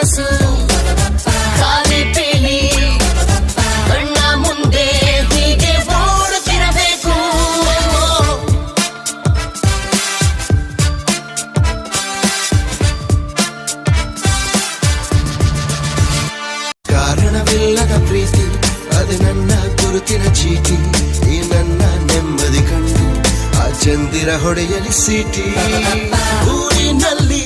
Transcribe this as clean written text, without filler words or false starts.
ಮನಸ್ಸು ಖಾಲಿ ಪೀಲಿ ಕಣ್ಣ ಮುಂದೆ ಹೀಗೆ ಓಡುತ್ತಿರಬೇಕು. ಕಾರಣವಿಲ್ಲದ ಪ್ರೀತಿ ಅದು ನನ್ನ ಗುರುತಿನ ಚೀಟಿ. ಈ ನನ್ನ ನೆಮ್ಮದಿ ಕಂಡು ಆ ಚಂದಿರ ಹೊಡೆಯಲಿ ಸೀಟಿ. ಊರಿನಲ್ಲಿ